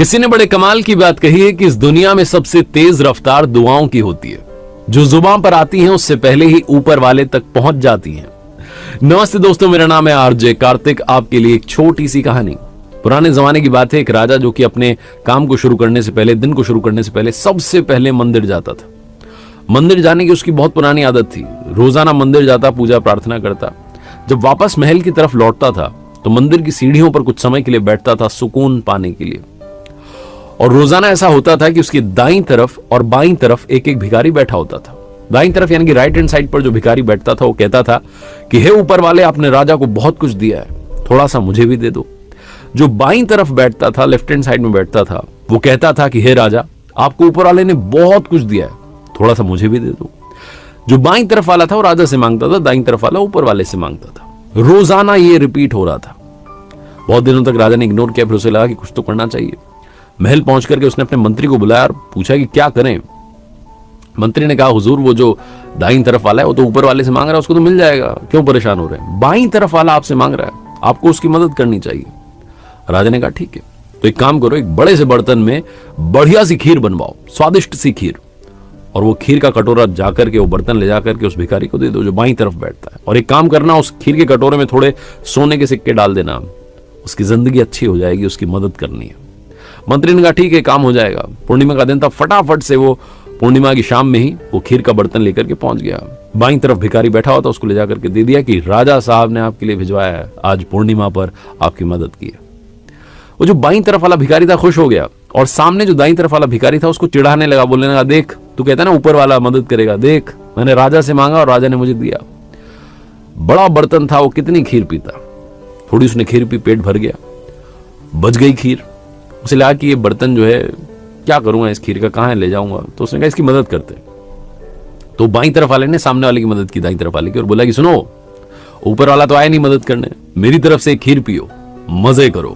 किसी ने बड़े कमाल की बात कही है कि इस दुनिया में सबसे तेज रफ्तार दुआओं की होती है, जो जुबान पर आती हैं उससे पहले ही ऊपर वाले तक पहुंच जाती हैं। नमस्ते दोस्तों, मेरा नाम है आरजे कार्तिक। आपके लिए एक छोटी सी कहानी। पुराने जमाने की बात है, एक राजा जो कि अपने काम को शुरू करने से पहले, दिन को शुरू करने से पहले सबसे पहले मंदिर जाता था। मंदिर जाने की उसकी बहुत पुरानी आदत थी। रोजाना मंदिर जाता, पूजा प्रार्थना करता। जब वापस महल की तरफ लौटता था तो मंदिर की सीढ़ियों पर कुछ समय के लिए बैठता था, सुकून पाने के लिए। और रोजाना ऐसा होता था कि उसकी दाईं तरफ और बाईं तरफ एक एक भिखारी बैठा होता था। दाईं तरफ यानी कि राइट हैंड साइड पर जो भिखारी बैठता था वो कहता था कि हे ऊपर वाले, आपने राजा को बहुत कुछ दिया है, थोड़ा सा मुझे भी दे दो। जो बाईं तरफ बैठता था, लेफ्ट हैंड साइड में बैठता था, वो कहता था कि हे राजा, आपको ऊपर वाले ने बहुत कुछ दिया है, थोड़ा सा मुझे भी दे दो। जो बाईं तरफ वाला था वो राजा से मांगता था, दाईं तरफ वाला ऊपर वाले से मांगता था। रोजाना ये रिपीट हो रहा था। बहुत दिनों तक राजा ने इग्नोर किया, फिर उसे लगा कि कुछ तो करना चाहिए। महल पहुंच करके उसने अपने मंत्री को बुलाया और पूछा कि क्या करें। मंत्री ने कहा, हुजूर, वो जो दाईं तरफ वाला है वो तो ऊपर वाले से मांग रहा है, उसको तो मिल जाएगा, क्यों परेशान हो रहे हैं। बाईं तरफ वाला आपसे मांग रहा है, आपको उसकी मदद करनी चाहिए। राजा ने कहा, ठीक है, तो एक काम करो, एक बड़े से बर्तन में बढ़िया सी खीर बनवाओ, स्वादिष्ट सी खीर, और वो खीर का कटोरा जाकर के, वो बर्तन ले जाकर के उस भिखारी को दे दो जो बाईं तरफ बैठता है। और एक काम करना, उस खीर के कटोरे में थोड़े सोने के सिक्के डाल देना, उसकी जिंदगी अच्छी हो जाएगी, उसकी मदद करनी है। मंत्री ने कहा, ठीक है, काम हो जाएगा। पूर्णिमा का दिन था, फटाफट से वो पूर्णिमा की शाम में ही वो खीर का बर्तन लेकर के पहुंच गया। बाईं तरफ भिखारी बैठा हुआ था, उसको ले जाकर के दे दिया कि राजा साहब ने आपके लिए भिजवाया है, आज पूर्णिमा पर आपकी मदद की है। वो जो बाईं तरफ वाला भिखारी था खुश हो गया, और सामने जो दाईं तरफ वाला भिखारी था उसको चिढ़ाने लगा, बोलने लगा, देख, तू कहता है ना ऊपर वाला मदद करेगा, देख, मैंने राजा से मांगा और राजा ने मुझे दिया। बड़ा बर्तन था, वो कितनी खीर पीता। थोड़ी उसने खीर पी, पेट भर गया, बच गई खीर। उसे लगा कि ये बर्तन जो है, क्या करूंगा इस खीर का, कहां ले जाऊंगा। तो उसने कहा, इसकी मदद करते। तो बाईं तरफ वाले ने सामने वाले की मदद की, दाईं तरफ वाले की, और बोला कि सुनो, ऊपर वाला तो आया नहीं मदद करने, मेरी तरफ से खीर पियो, मजे करो।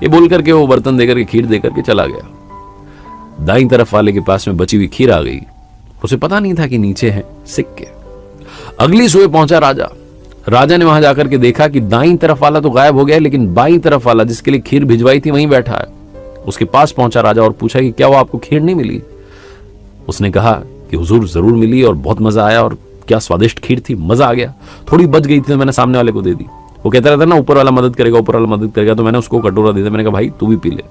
ये बोल करके वो बर्तन देकर के, खीर देकर के चला गया। दाईं तरफ वाले के पास में बची हुई खीर आ गई। उसे पता नहीं था कि नीचे है सिक्के। अगली सुबह पहुंचा राजा। राजा ने वहां जाकर के देखा कि दाईं तरफ वाला तो गायब हो गया, लेकिन बाईं तरफ वाला जिसके लिए खीर भिजवाई थी वहीं बैठा है। उसके पास पहुंचा राजा और पूछा कि क्या वो आपको खीर नहीं मिली। उसने कहा कि हुजूर, जरूर मिली और बहुत मजा आया, और क्या स्वादिष्ट खीर थी, मजा आ गया। थोड़ी बच गई थी तो मैंने सामने वाले को दे दी। वो कहता रहता ना, ऊपर वाला मदद करेगा, ऊपर वाला मदद करेगा, तो मैंने उसको कटोरा दे दिया। मैंने कहा, भाई तू भी पी ले।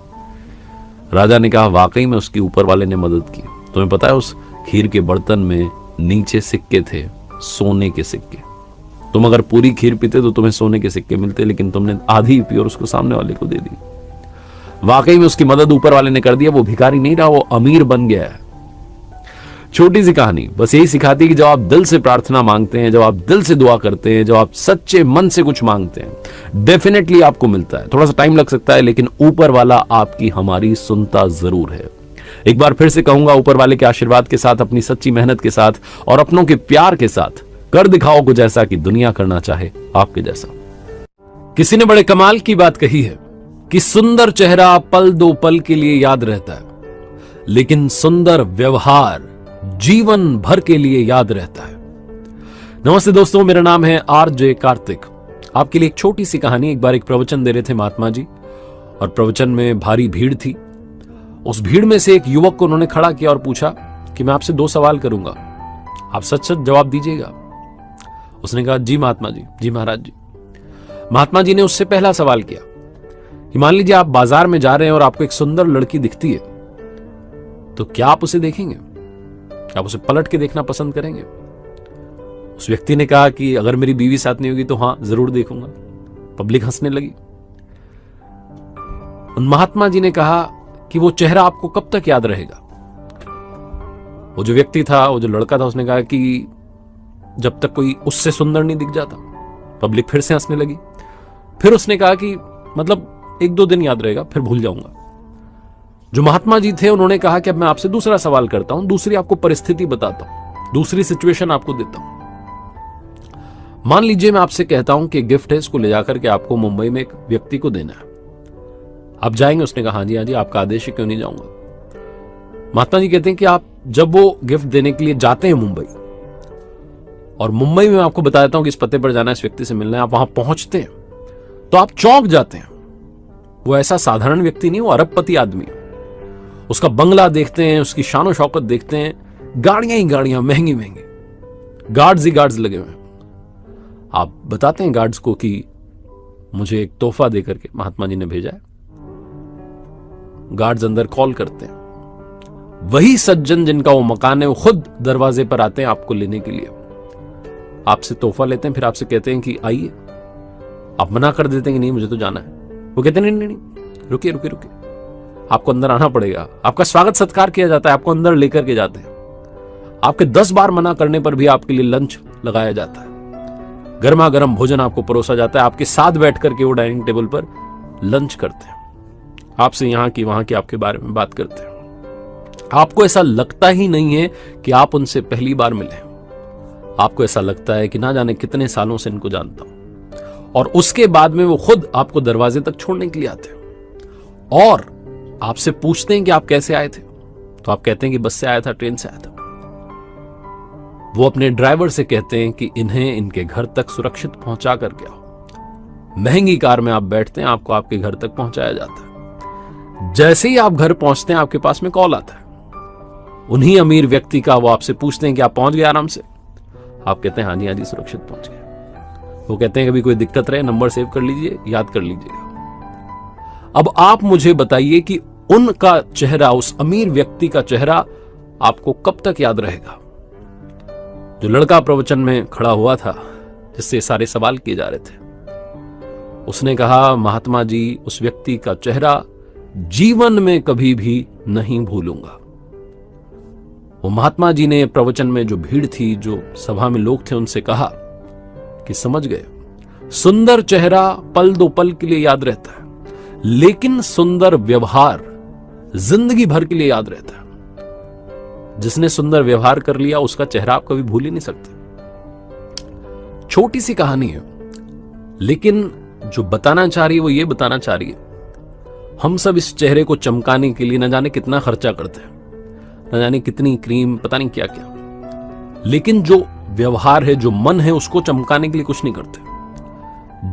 राजा ने कहा, वाकई में उसकी ऊपर वाले ने मदद की। तुम्हें पता है, उस खीर के बर्तन में नीचे सिक्के थे, सोने के सिक्के। तुम अगर पूरी खीर पीते तो तुम्हें सोने के सिक्के मिलते, लेकिन तुमने आधी पी और उसको सामने वाले को दे दी। वाकई में उसकी मदद ऊपर वाले ने कर दिया। वो भिखारी नहीं रहा, वो अमीर बन गया है। छोटी सी कहानी बस यही सिखाती है कि जब आप दिल से प्रार्थना मांगते हैं, जब आप दिल से दुआ करते हैं, जब आप सच्चे मन से कुछ मांगते हैं, डेफिनेटली आपको मिलता है। थोड़ा सा टाइम लग सकता है, लेकिन ऊपर वाला आपकी, हमारी सुनता जरूर है। एक बार फिर से कहूंगा, ऊपर वाले के आशीर्वाद के साथ, अपनी सच्ची मेहनत के साथ और अपनों के प्यार के साथ कर दिखाओ कुछ ऐसा कि दुनिया करना चाहे आपके जैसा। किसी ने बड़े कमाल की बात कही है कि सुंदर चेहरा पल दो पल के लिए याद रहता है, लेकिन सुंदर व्यवहार जीवन भर के लिए याद रहता है। नमस्ते दोस्तों, मेरा नाम है आरजे कार्तिक। आपके लिए एक छोटी सी कहानी। एक बार एक प्रवचन दे रहे थे महात्मा जी, और प्रवचन में भारी भीड़ थी। उस भीड़ में से एक युवक को उन्होंने खड़ा किया और पूछा कि मैं आपसे 2 सवाल करूंगा, आप सच सच जवाब दीजिएगा। उसने कहा, जी महात्मा जी, जी महाराज जी। महात्मा जी ने उससे पहला सवाल किया कि मान लीजिए आप बाजार में जा रहे हैं और आपको एक सुंदर लड़की दिखती है, तो क्या आप उसे देखेंगे? आप उसे पलट के देखना पसंद करेंगे? उस व्यक्ति ने कहा कि अगर मेरी बीवी साथ नहीं होगी तो हां, जरूर देखूंगा। पब्लिक हंसने लगी। उन महात्मा जी ने कहा कि वो चेहरा आपको कब तक याद रहेगा? वो जो व्यक्ति था, वो जो लड़का था, उसने कहा कि जब तक कोई उससे सुंदर नहीं दिख जाता। पब्लिक फिर से हंसने लगी। फिर उसने कहा कि मतलब 1-2 दिन याद रहेगा, फिर भूल जाऊंगा। जो महात्मा जी थे उन्होंने कहा कि अब मैं आपसे दूसरा सवाल करता हूं, दूसरी आपको परिस्थिति बताता हूं, दूसरी सिचुएशन आपको देता हूं। मान लीजिए मैं आपसे कहता हूं कि गिफ्ट है, इसको ले जाकर के आपको मुंबई में एक व्यक्ति को देना है, आप जाएंगे? उसने कहा, हाँ जी हाँ जी, आपका आदेश है, क्यों नहीं जाऊंगा। महात्मा जी कहते हैं कि आप जब वो गिफ्ट देने के लिए जाते हैं मुंबई, और मुंबई में मैं आपको बता देता हूं कि इस पते पर जाना है, इस व्यक्ति से मिलना है, आप वहां पहुंचते हैं तो आप चौंक जाते हैं। वो ऐसा साधारण व्यक्ति नहीं, वो अरबपति आदमी है। उसका बंगला देखते हैं, उसकी शानो शौकत देखते हैं, गाड़ियां ही गाड़ियां, महंगी महंगी, गार्ड्स ही गार्ड्स लगे हुए हैं। आप बताते हैं गार्ड्स को कि मुझे एक तोहफा देकर के महात्मा जी ने भेजा है। गार्ड्स अंदर कॉल करते हैं। वही सज्जन जिनका वो मकान है वो खुद दरवाजे पर आते हैं आपको लेने के लिए, आपसे तोहफा लेते हैं, फिर आपसे कहते हैं कि आइए। आप मना कर देते हैं कि नहीं मुझे तो जाना है। वो कहते हैं नहीं, रुकिए रुकिए रुकिए, आपको अंदर आना पड़ेगा। आपका स्वागत सत्कार किया जाता है, आपको अंदर लेकर के जाते हैं। आपके 10 बार मना करने पर भी आपके लिए लंच लगाया जाता है, गर्मा गर्म भोजन आपको परोसा जाता है। आपके साथ बैठ करके वो डाइनिंग टेबल पर लंच करते हैं, आपसे यहां की वहां की आपके बारे में बात करते हैं। आपको ऐसा लगता ही नहीं है कि आप उनसे पहली बार मिले, आपको ऐसा लगता है कि ना जाने कितने सालों से इनको जानता हूं। और उसके बाद में वो खुद आपको दरवाजे तक छोड़ने के लिए आते हैं और आपसे पूछते हैं कि आप कैसे आए थे। तो आप कहते हैं कि बस से आया था, ट्रेन से आया था। वो अपने ड्राइवर से कहते हैं कि इन्हें इनके घर तक सुरक्षित पहुंचा करके आओ। महंगी कार में आप बैठते हैं, आपको आपके घर तक पहुंचाया जाता है। जैसे ही आप घर पहुंचते हैं आपके पास में कॉल आता है उन्हीं अमीर व्यक्ति का। वो आपसे पूछते हैं कि आप पहुंच गए आराम से। आप कहते हैं हाँ जी सुरक्षित पहुंच गए। वो कहते हैं कभी कोई दिक्कत रहे नंबर सेव कर लीजिए, याद कर लीजिएगा। अब आप मुझे बताइए कि उनका चेहरा, उस अमीर व्यक्ति का चेहरा आपको कब तक याद रहेगा? जो लड़का प्रवचन में खड़ा हुआ था जिससे सारे सवाल किए जा रहे थे, उसने कहा महात्मा जी उस व्यक्ति का चेहरा जीवन में कभी भी नहीं भूलूंगा। वो महात्मा जी ने प्रवचन में जो भीड़ थी, जो सभा में लोग थे, उनसे कहा कि समझ गए, सुंदर चेहरा पल दो पल के लिए याद रहता है, लेकिन सुंदर व्यवहार जिंदगी भर के लिए याद रहता है। जिसने सुंदर व्यवहार कर लिया उसका चेहरा आप कभी भूल ही नहीं सकते। छोटी सी कहानी है, लेकिन जो बताना चाह रही है वो ये बताना चाह रही है, हम सब इस चेहरे को चमकाने के लिए न जाने कितना खर्चा करते हैं, न जाने कितनी क्रीम, पता नहीं क्या क्या, लेकिन जो व्यवहार है, जो मन है, उसको चमकाने के लिए कुछ नहीं करते।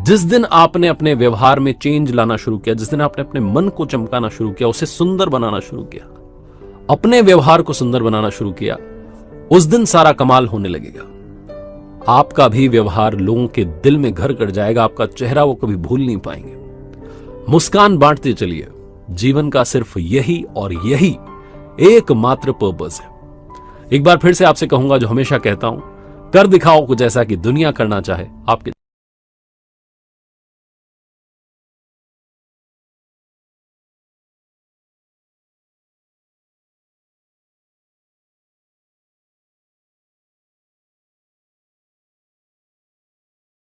जिस दिन आपने अपने व्यवहार में चेंज लाना शुरू किया, जिस दिन आपने अपने मन को चमकाना शुरू किया, उसे सुंदर बनाना शुरू किया, अपने व्यवहार को सुंदर बनाना शुरू किया, उस दिन सारा कमाल होने लगेगा। आपका भी व्यवहार लोगों के दिल में घर कर जाएगा, आपका चेहरा वो कभी भूल नहीं पाएंगे। मुस्कान बांटते चलिए, जीवन का सिर्फ यही और यही एकमात्र पर्पस है। एक बार फिर से आपसे कहूंगा जो हमेशा कहता हूं, कर दिखाओ कुछ ऐसा कि दुनिया करना चाहे आपके